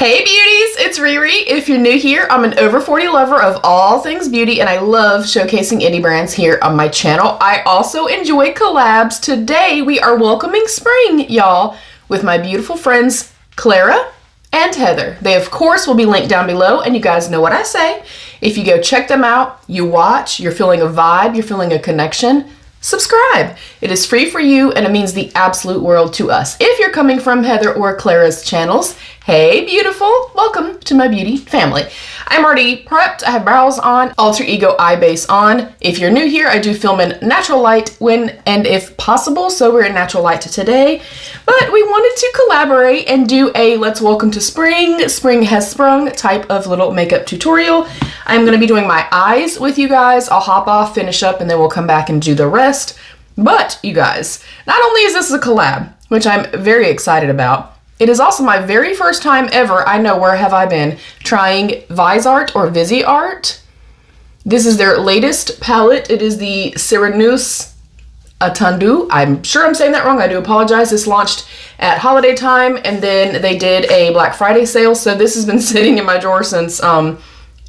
Hey beauties, it's Riri. If you're new here, I'm an over 40 lover of all things beauty and I love showcasing indie brands here on my channel. I also enjoy collabs. Today we are welcoming spring, y'all, with my beautiful friends Clara and Heather. They of course will be linked down below and you guys know what I say. If you go check them out, you watch, you're feeling a vibe, you're feeling a connection, subscribe. It is free for you and it means the absolute world to us. If you're coming from Heather or Clara's channels, hey beautiful, welcome to my beauty family. I'm already prepped, I have brows on, alter ego eye base on. If you're new here, I do film in natural light when and if possible, so we're in natural light today. But we wanted to collaborate and do a let's welcome to spring, spring has sprung type of little makeup tutorial. I'm gonna be doing my eyes with you guys. I'll hop off, finish up, and then we'll come back and do the rest. But you guys, not only is this a collab, which I'm very excited about, it is also my very first time ever, I know where have I been, trying VisArt or VisiArt. This is their latest palette. It is the Serenus Attendu. I'm sure I'm saying that wrong. I do apologize. This launched at holiday time and then they did a Black Friday sale. So this has been sitting in my drawer since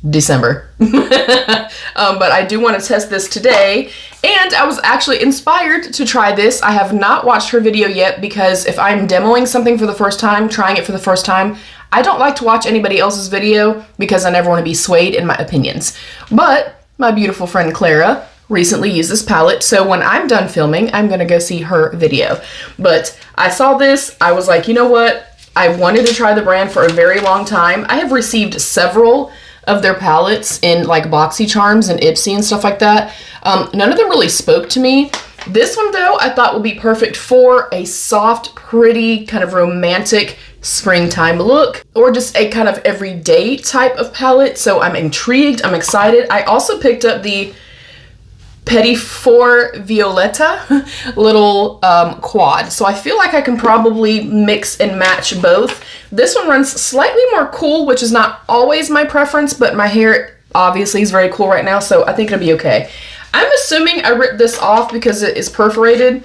December. But I do want to test this today and I was actually inspired to try this. I have not watched her video yet because if I'm demoing something for the first time, trying it for the first time, I don't like to watch anybody else's video because I never want to be swayed in my opinions. But my beautiful friend Clara recently used this palette, so when I'm done filming, I'm gonna go see her video. But I saw this, I was like, you know what? I wanted to try the brand for a very long time. I have received several of their palettes in like BoxyCharms and IPSY and stuff like that. None of them really spoke to me. This one though, I thought would be perfect for a soft, pretty, kind of romantic springtime look, or just a kind of everyday type of palette. So I'm intrigued, I'm excited. I also picked up the Petit Four Violetta little quad. So I feel like I can probably mix and match both. This one runs slightly more cool, which is not always my preference, but my hair obviously is very cool right now, so I think it'll be okay. I'm assuming I ripped this off because it is perforated.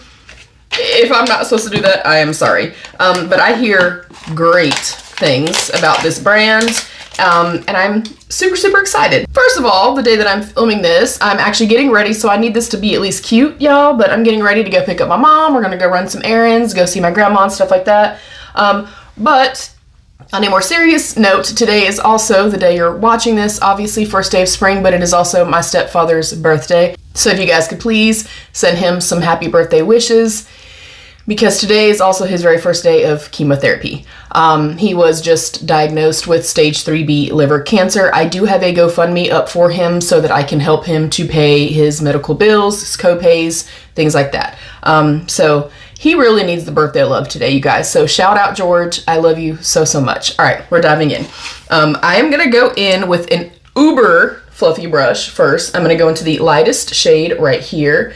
If I'm not supposed to do that, I am sorry. But I hear great things about this brand. And I'm super excited. First of all, the day that I'm filming this, I'm actually getting ready, so I need this to be at least cute, y'all, but I'm getting ready to go pick up my mom. We're gonna go run some errands, go see my grandma and stuff like that. But on a more serious note, today is also the day you're watching this, obviously first day of spring, but it is also my stepfather's birthday. So if you guys could please send him some happy birthday wishes, because today is also his very first day of chemotherapy. He was just diagnosed with stage 3B liver cancer. I do have a GoFundMe up for him so that I can help him to pay his medical bills, his co-pays, things like that. So he really needs the birthday love today, you guys. So shout out George, I love you so much. All right, we're diving in. I am gonna go in with an uber fluffy brush first. I'm gonna go into the lightest shade right here.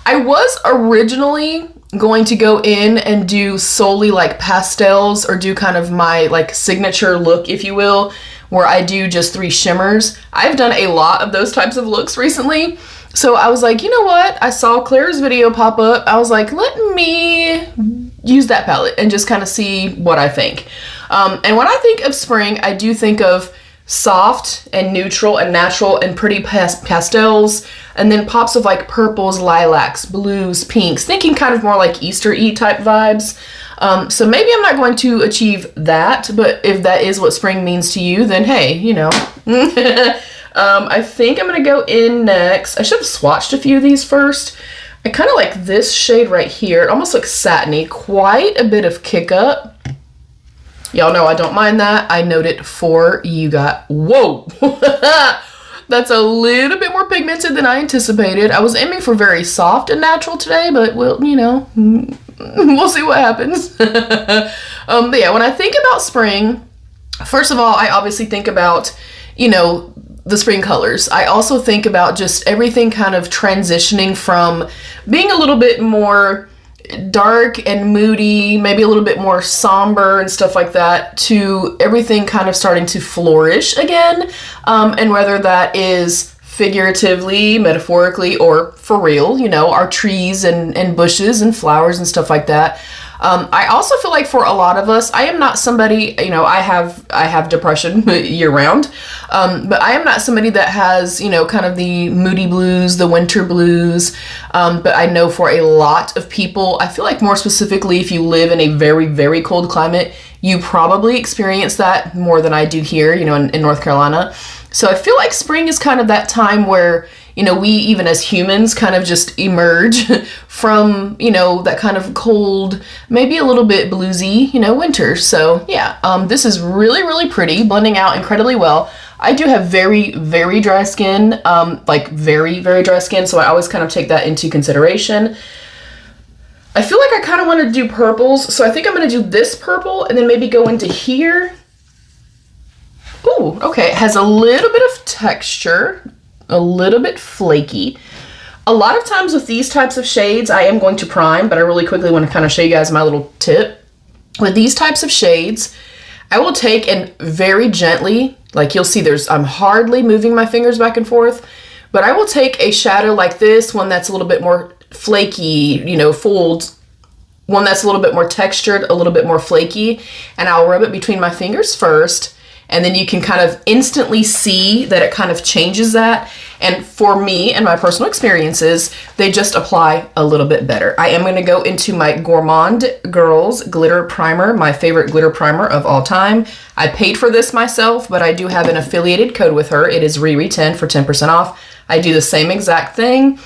I was originally going to go in and do solely like pastels or do kind of my like signature look, if you will, where I do just 3 shimmers. I've done a lot of those types of looks recently. So I was like, you know what? I saw Claire's video pop up. I was like, let me use that palette and just kind of see what I think. And when I think of spring, I do think of soft and neutral and natural and pretty pastels, and then pops of like purples, lilacs, blues, pinks, thinking kind of more like Easter-y type vibes. So maybe I'm not going to achieve that, but if that is what spring means to you, then hey, you know. I think I'm gonna go in next. I should have swatched a few of these first. I kind of like this shade right here. It almost looks satiny, quite a bit of kick up. Y'all know I don't mind that. I note it for you guys. Whoa! That's a little bit more pigmented than I anticipated. I was aiming for very soft and natural today, but well, you know, we'll see what happens. But yeah, when I think about spring, first of all, I obviously think about, you know, the spring colors. I also think about just everything kind of transitioning from being a little bit more dark and moody, maybe a little bit more somber and stuff like that, to everything kind of starting to flourish again. And whether that is figuratively, metaphorically, or for real, you know, our trees and bushes and flowers and stuff like that. I also feel like for a lot of us, I am not somebody, you know, I have depression year round, but I am not somebody that has, you know, kind of the moody blues, the winter blues, but I know for a lot of people, I feel like more specifically if you live in a very, very cold climate, you probably experience that more than I do here, you know, in North Carolina. So I feel like spring is kind of that time where, you know, we even as humans kind of just emerge from, you know, that kind of cold, maybe a little bit bluesy, you know, winter. So yeah, this is really, really pretty, blending out incredibly well. I do have very, very dry skin, like very, very dry skin. So I always kind of take that into consideration. I feel like I kind of want to do purples. So I think I'm going to do this purple and then maybe go into here. Ooh, okay. It has a little bit of texture, a little bit flaky. A lot of times with these types of shades, I am going to prime, but I really quickly want to kind of show you guys my little tip. With these types of shades, I will take and very gently, like you'll see I'm hardly moving my fingers back and forth, but I will take a shadow like this, one that's a little bit more flaky, you know, folds, one that's a little bit more textured, a little bit more flaky, and I'll rub it between my fingers first, and then you can kind of instantly see that it kind of changes that. And for me and my personal experiences, they just apply a little bit better. I am going to go into my Gourmande Girls Glitter Primer, my favorite glitter primer of all time. I paid for this myself, but I do have an affiliated code with her. It is RIRI10 for 10% off. I do the same exact thing.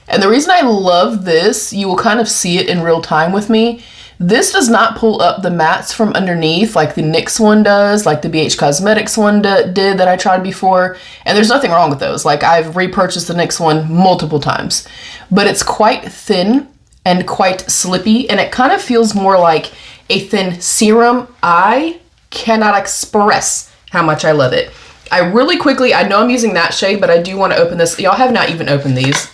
And the reason I love this, you will kind of see it in real time with me. This does not pull up the mattes from underneath like the NYX one does, like the BH Cosmetics one did that I tried before. And there's nothing wrong with those. Like I've repurchased the NYX one multiple times, but it's quite thin and quite slippy, and it kind of feels more like a thin serum. I cannot express how much I love it. I really quickly, I know I'm using that shade, but I do want to open this. Y'all have not even opened these.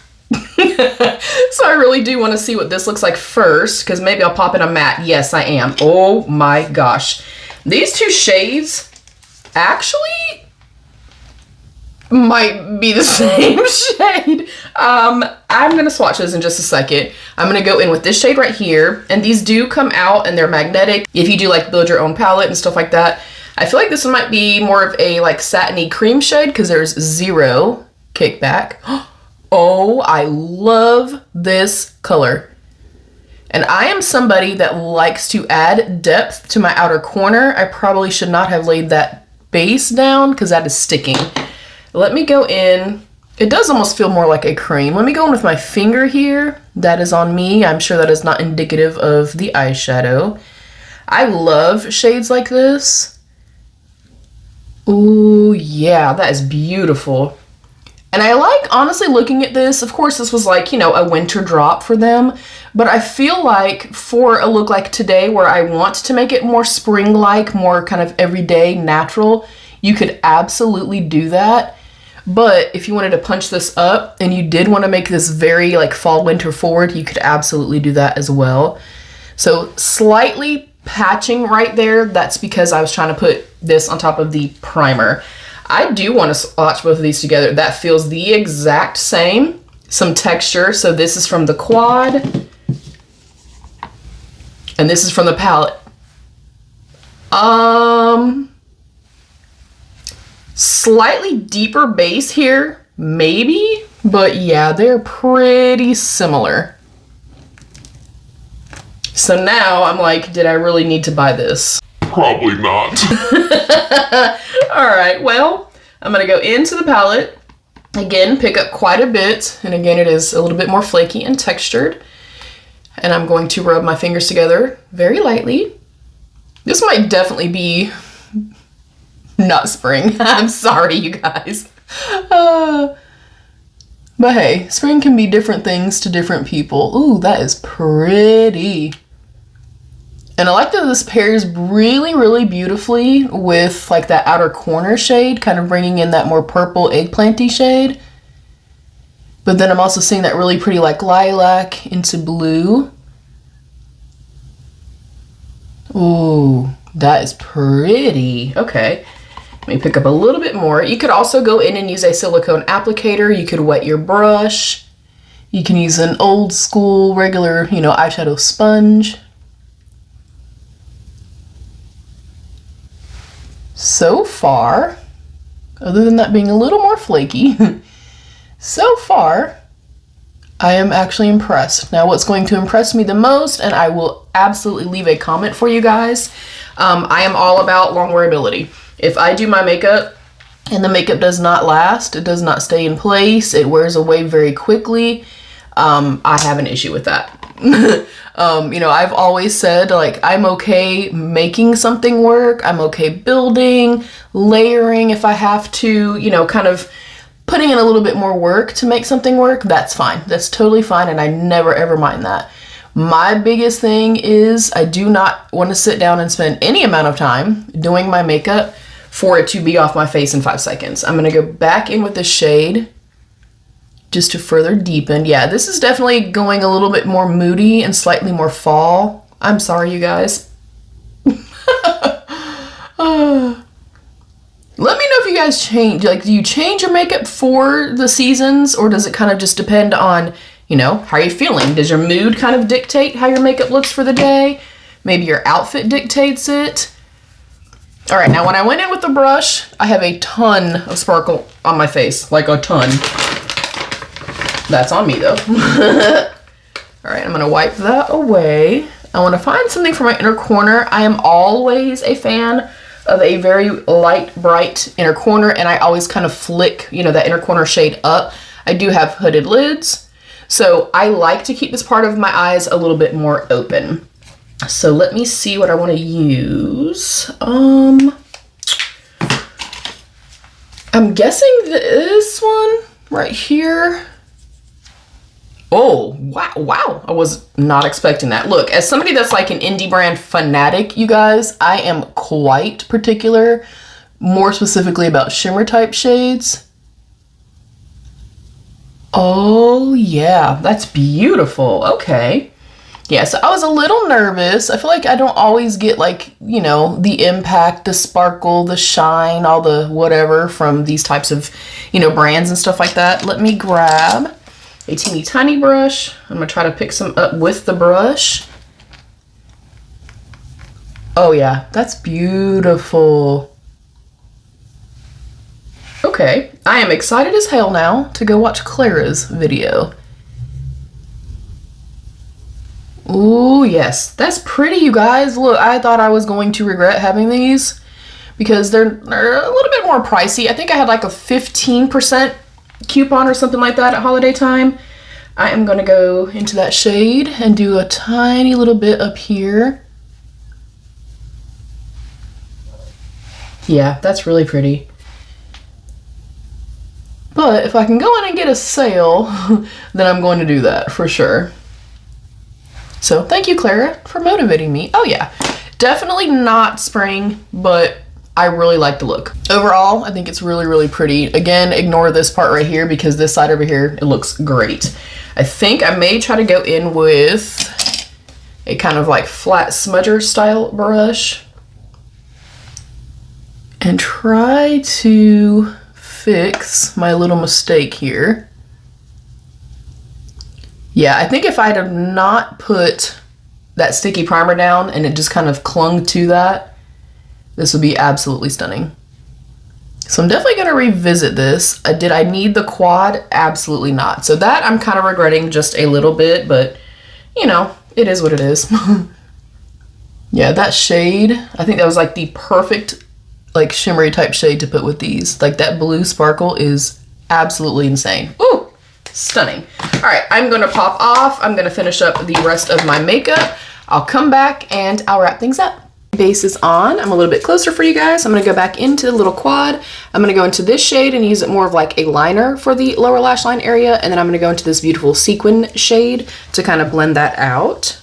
So I really do want to see what this looks like first, because maybe I'll pop in a matte. Yes, I am. Oh my gosh. These two shades actually might be the same shade. I'm going to swatch those in just a second. I'm going to go in with this shade right here, and these do come out and they're magnetic. If you do like build your own palette and stuff like that, I feel like this one might be more of a like satiny cream shade because there's zero kickback. Oh, I love this color. And I am somebody that likes to add depth to my outer corner. I probably should not have laid that base down because that is sticking. Let me go in. It does almost feel more like a cream. Let me go in with my finger here. That is on me. I'm sure that is not indicative of the eyeshadow. I love shades like this. Ooh, yeah, that is beautiful. And I like, honestly, looking at this. Of course, this was like, you know, a winter drop for them. But I feel like for a look like today where I want to make it more spring-like, more kind of everyday, natural, you could absolutely do that. But if you wanted to punch this up and you did want to make this very like fall, winter forward, you could absolutely do that as well. So slightly patching right there. That's because I was trying to put this on top of the primer. I do want to swatch both of these together. That feels the exact same. Some texture. So this is from the quad. And this is from the palette. Slightly deeper base here, maybe. But yeah, they're pretty similar. So now I'm like, did I really need to buy this? Probably not. All right, well, I'm gonna go into the palette. Again, pick up quite a bit. And again, it is a little bit more flaky and textured. And I'm going to rub my fingers together very lightly. This might definitely be not spring. I'm sorry, you guys. But hey, spring can be different things to different people. Ooh, that is pretty. And I like that this pairs really, really beautifully with like that outer corner shade, kind of bringing in that more purple eggplanty shade. But then I'm also seeing that really pretty like lilac into blue. Ooh, that is pretty. Okay, let me pick up a little bit more. You could also go in and use a silicone applicator. You could wet your brush. You can use an old school regular, you know, eyeshadow sponge. so far, other than that being a little more flaky, so far, I am actually impressed. Now, what's going to impress me the most, and I will absolutely leave a comment for you guys, I am all about long wearability. If I do my makeup and the makeup does not last, it does not stay in place, it wears away very quickly, I have an issue with that. You know, I've always said, like, I'm okay making something work. I'm okay building, layering if I have to, you know, kind of putting in a little bit more work to make something work. That's fine. That's totally fine. And I never ever mind that. My biggest thing is I do not want to sit down and spend any amount of time doing my makeup for it to be off my face in 5 seconds. I'm going to go back in with the shade just to further deepen. Yeah, this is definitely going a little bit more moody and slightly more fall. I'm sorry, you guys. Let me know if you guys change, like, do you change your makeup for the seasons, or does it kind of just depend on, you know, how are you feeling? Does your mood kind of dictate how your makeup looks for the day? Maybe your outfit dictates it. All right, now when I went in with the brush, I have a ton of sparkle on my face, like a ton. That's on me though. All right, I'm gonna wipe that away. I wanna find something for my inner corner. I am always a fan of a very light, bright inner corner, and I always kind of flick, you know, that inner corner shade up. I do have hooded lids, so I like to keep this part of my eyes a little bit more open. So let me see what I wanna use. I'm guessing this one right here. Oh, wow, I was not expecting that. Look, as somebody that's like an indie brand fanatic, you guys, I am quite particular, more specifically about shimmer type shades. Oh yeah, that's beautiful. Okay. Yeah, so I was a little nervous. I feel like I don't always get, like, you know, the impact, the sparkle, the shine, all the whatever from these types of, you know, brands and stuff like that. Let me grab a teeny tiny brush. I'm gonna try to pick some up with the brush. Oh yeah, that's beautiful. Okay, I am excited as hell now to go watch CLARA'S video. Ooh, yes, that's pretty, you guys. Look, I thought I was going to regret having these because they're a little bit more pricey. I think I had like a 15% coupon or something like that at holiday time. I am gonna go into that shade and do a tiny little bit up here. Yeah, that's really pretty. But if I can go in and get a sale, then I'm going to do that for sure. So thank you, Clara, for motivating me. Oh yeah, definitely not spring, but I really like the look. Overall, I think it's really, really pretty. Again, ignore this part right here because this side over here, it looks great. I think I may try to go in with a kind of like flat smudger style brush and try to fix my little mistake here. Yeah, I think if I had not put that sticky primer down and it just kind of clung to that, this would be absolutely stunning. So I'm definitely gonna revisit this. Did I need the quad? Absolutely not. So that I'm kind of regretting just a little bit, but you know, it is what it is. Yeah, that shade, I think that was like the perfect like shimmery type shade to put with these. Like that blue sparkle is absolutely insane. Ooh, stunning. All right, I'm gonna pop off. I'm gonna finish up the rest of my makeup. I'll come back and I'll wrap things up. Base is on. I'm a little bit closer for you guys. I'm going to go back into the little quad. I'm going to go into this shade and use it more of like a liner for the lower lash line area. And then I'm going to go into this beautiful sequin shade to kind of blend that out.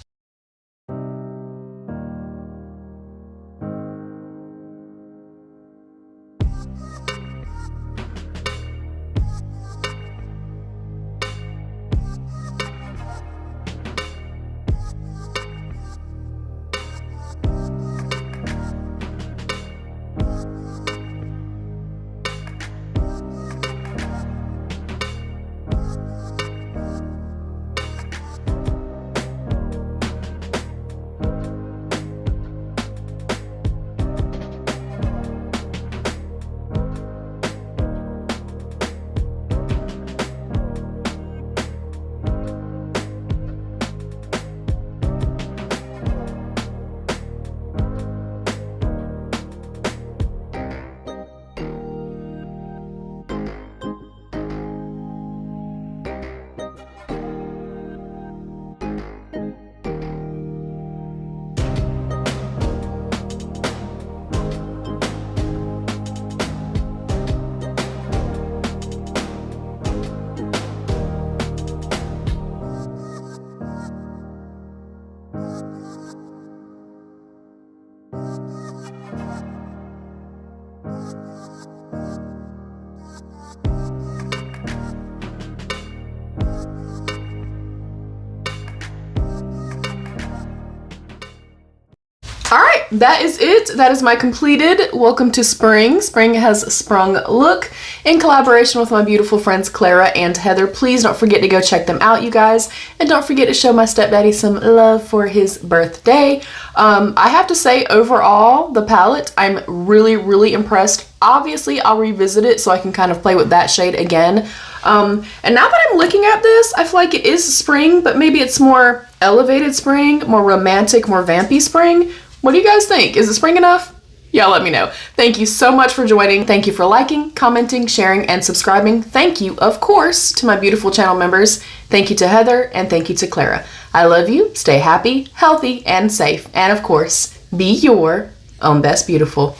All right, that is it. That is my completed Welcome to Spring. Spring has sprung look in collaboration with my beautiful friends Clara and Heather. Please don't forget to go check them out, you guys. And don't forget to show my stepdaddy some love for his birthday. I have to say, overall, the palette, I'm really, really impressed. Obviously, I'll revisit it so I can kind of play with that shade again. And now that I'm looking at this, I feel like it is spring, but maybe it's more elevated spring, more romantic, more vampy spring. What do you guys think? Is it spring enough? Y'all let me know. Thank you so much for joining. Thank you for liking, commenting, sharing, and subscribing. Thank you, of course, to my beautiful channel members. Thank you to Heather, and thank you to Clara. I love you. Stay happy, healthy, and safe. And of course, be your own best beautiful.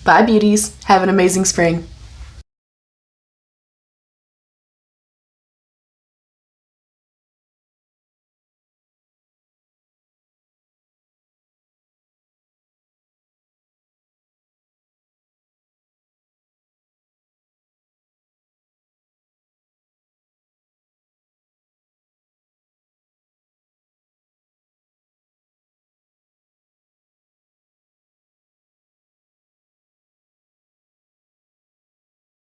Bye, beauties. Have an amazing spring.